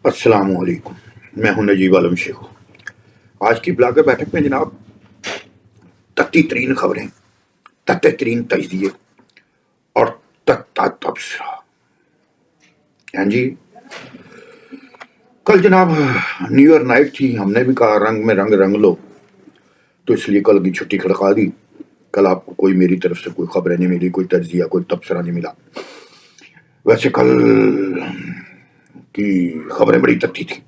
السلام علیکم، میں ہوں نجیب عالم شیخ۔ آج کی بلاگر بیٹھک میں جناب تتی ترین خبریں، تتے ترین تجزیے اور تتا تبصرہ۔ ہاں جی، کل جناب نیو ایئر نائٹ تھی، ہم نے بھی کہا رنگ میں رنگ لو، تو اس لیے کل کی چھٹی کھڑکا دی۔ کل آپ کو کوئی میری طرف سے کوئی خبریں نہیں ملی، کوئی تجزیہ، کوئی تبصرہ نہیں ملا۔ ویسے کل کی خبریں بڑی تتی تھی،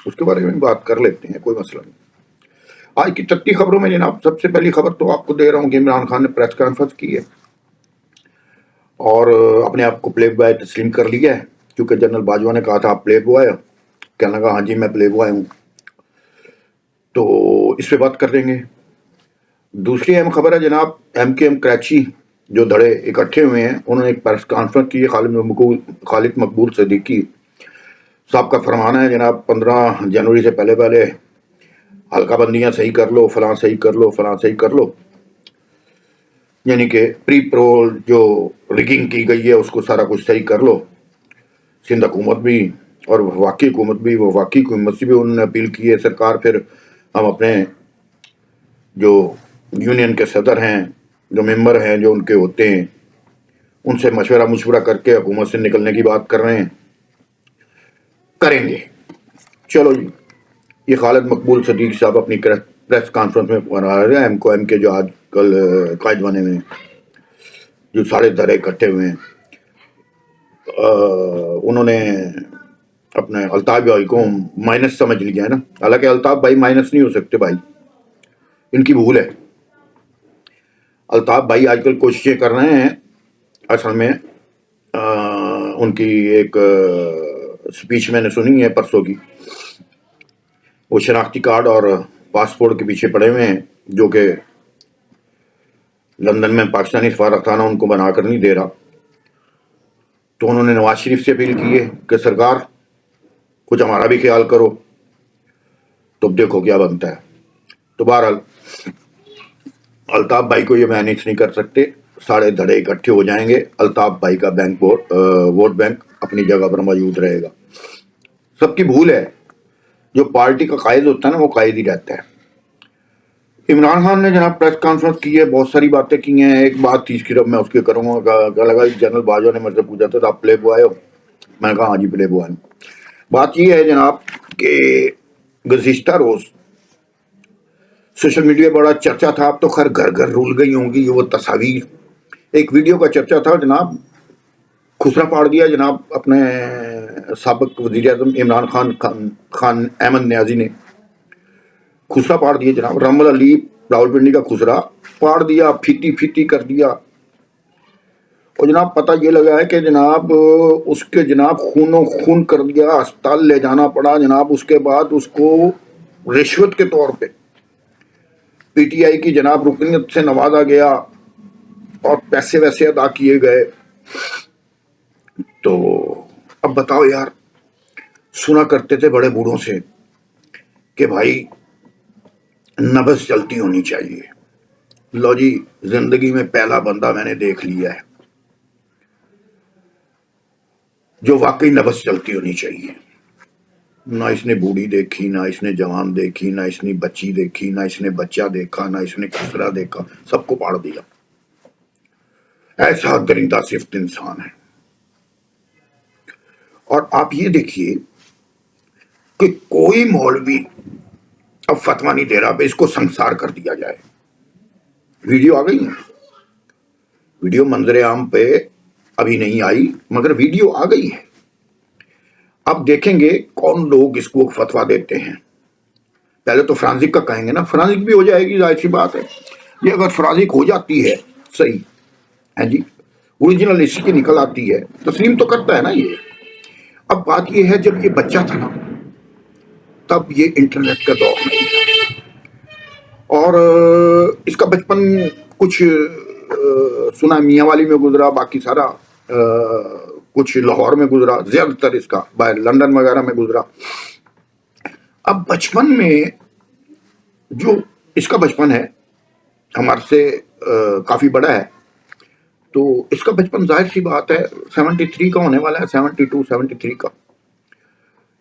اس کے بارے میں بات کر لیتے ہیں، کوئی مسئلہ نہیں۔ آج کی تتی خبروں میں جناب سب سے پہلی خبر تو آپ کو دے رہا ہوں کہ عمران خان نے پریس کانفرنس کی ہے اور اپنے آپ کو پلے بوائے تسلیم کر لیا ہے، کیونکہ جنرل باجوہ نے کہا تھا آپ پلے بوائے، کہنے لگا ہاں جی میں پلے بوائے ہوں، تو اس پہ بات کر لیں گے۔ دوسری اہم خبر ہے جناب ایم کے ایم کراچی جو دھڑے اکٹھے ہوئے ہیں، انہوں نے ایک پریس کانفرنس کی ہے۔ خالد مقبول صدیقی صاحب کا فرمان ہے جناب 15 جنوری سے پہلے حلقہ بندیاں صحیح کر لو، فلاں صحیح کر لو، فلاں صحیح کر لو، یعنی کہ پری پرول جو ریگنگ کی گئی ہے اس کو سارا کچھ صحیح کر لو۔ سندھ حکومت بھی اور وفاقی حکومت بھی، وفاقی حکومت سے بھی انہوں نے اپیل کی ہے سرکار پھر ہم اپنے جو یونین کے صدر ہیں، جو ممبر ہیں، جو ان کے ہوتے ہیں، ان سے مشورہ کر کے حکومت سے نکلنے کی بات کر رہے ہیں، کریں گے۔ چلو جی، یہ خالد مقبول صدیق صاحب اپنی پریس کانفرنس میں بنا رہے ہیں ایم کے جو آج کل قائد بنے ہوئے ہیں، جو سارے دھڑے اکٹھے ہوئے ہیں، انہوں نے اپنے الطاف بھائی کو مائنس سمجھ لیا ہے نا، حالانکہ الطاف بھائی مائنس نہیں ہو سکتے بھائی، ان کی بھول ہے۔ الطاف بھائی آج کل کوششیں کر رہے ہیں، اصل میں ان کی ایک سپیچ میں نے سنی ہے پرسوں کی، وہ شناختی کارڈ اور پاسپورٹ کے پیچھے پڑے ہوئے ہیں، جو کہ لندن میں پاکستانی سفارتخانہ ان کو بنا کر نہیں دے رہا، تو انہوں نے نواز شریف سے اپیل کی ہے کہ سرکار کچھ ہمارا بھی خیال کرو، تو دیکھو کیا بنتا ہے۔ تو بہرحال الطاف بھائی کو یہ مینیج نہیں کر سکتے، سارے دھڑے اکٹھے ہو جائیں گے، الطاف بھائی کا ووٹ بینک اپنی جگہ پر موجود رہے گا۔ سب کی بھول ہے، جو پارٹی کا قائد ہوتا ہے نا وہ قائد ہی رہتا ہے۔ عمران خان نے جناب پریس کانفرنس کی ہے، بہت ساری باتیں کی ہیں۔ ایک بات تھی صرف میں اس کے کروں گا، لگا جنرل باجوہ نے مجھ سے پوچھا تھا آپ پلے بوائے ہو، میں نے کہا ہاں جی پلے بوائے ہوں۔ بات یہ ہے جناب کہ گزشتہ روز سوشل میڈیا بڑا چرچا تھا، اب تو خیر گھر گھر رول گئی ہوں گی وہ تصاویر۔ ایک ویڈیو کا چرچا تھا جناب، خسرا پاڑ دیا جناب اپنے سابق وزیر اعظم عمران خان احمد نیازی نے خسرا پاڑ دیا جناب، رمل علی راولپنڈی کا خسرا پاڑ دیا، پھیتی کر دیا، اور جناب پتہ یہ لگا ہے کہ جناب اس کے جناب خون کر دیا، اسپتال لے جانا پڑا جناب۔ اس کے بعد اس کو رشوت کے طور پہ پی ٹی آئی کی جناب رکنیت سے نوازا گیا اور پیسے ویسے ادا کیے گئے۔ تو اب بتاؤ یار، سنا کرتے تھے بڑے بوڑھوں سے کہ بھائی نبض چلتی ہونی چاہیے، لو جی زندگی میں پہلا بندہ میں نے دیکھ لیا ہے جو واقعی نبض چلتی ہونی چاہیے۔ نہ اس نے بوڑھی دیکھی، نہ اس نے جوان دیکھی، نہ اس نے بچی دیکھی، نہ اس نے بچہ دیکھا، نہ اس نے خسرا دیکھا، سب کو پاڑ دیا۔ ایسا درندہ صفت انسان ہے۔ اور آپ یہ دیکھیے کہ کوئی مولوی اب فتویٰ نہیں دے رہا اس کو سنسار کر دیا جائے۔ ویڈیو آ گئی ہے، ویڈیو منظر عام پہ ابھی نہیں آئی مگر ویڈیو آ گئی ہے۔ اب دیکھیں گے کون لوگ اس کو فتویٰ دیتے ہیں۔ پہلے تو فرانزک کا کہیں گے نا، فرانزک بھی ہو جائے گی، ظاہر سی بات ہے۔ یہ اگر فرانزک ہو جاتی ہے صحیح ہے جی، اوریجنل اسی کی نکل آتی ہے، تسلیم تو کرتا ہے نا یہ۔ اب بات یہ ہے جب یہ بچہ تھا نا تب یہ انٹرنیٹ کا دور نہیں تھا، اور اس کا بچپن کچھ سنا میاں والی میں گزرا، باقی سارا کچھ لاہور میں گزرا، زیادہ تر اس کا باہر لندن وغیرہ میں گزرا۔ اب بچپن میں جو اس کا بچپن ہے ہمارے سے کافی بڑا ہے، تو اس کا بچپن ظاہر سی بات ہے 73 کا ہونے والا ہے، 72 73 کا۔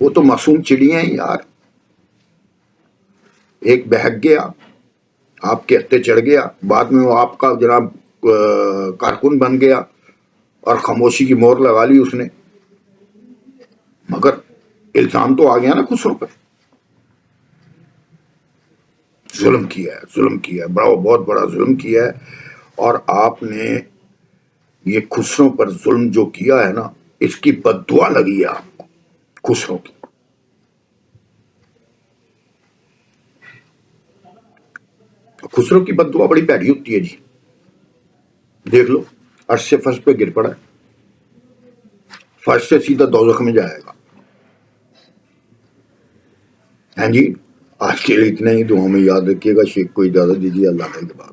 وہ تو معصوم چڑیاں ہیں یار. ایک بہک گیا، آپ کے ہتھے چڑھ گیا، بعد میں وہ آپ کا جناب کارکن بن گیا اور خاموشی کی مہر لگا لی اس نے. مگر الزام تو آ گیا نا خسرو پر. ظلم کیا ہے، ظلم کیا ہے، بہت بڑا ظلم کیا ہے. اور آپ نے یہ خسرو پر ظلم جو کیا ہے نا، اس کی بد دعا لگی ہے آپ کو، خسرو کی. خسرو کی بد دعا بڑی پیڑی ہوتی ہے جی. دیکھ لو، عرش سے فرش پہ گر پڑا ہے، فرش سے سیدھا دوزخ میں جائے گا. ہاں جی، آج کے لیے اتنا ہی. دعاؤں میں یاد رکھیے گا. شیخ کو اجازت دیجیے. اللہ کے بعد.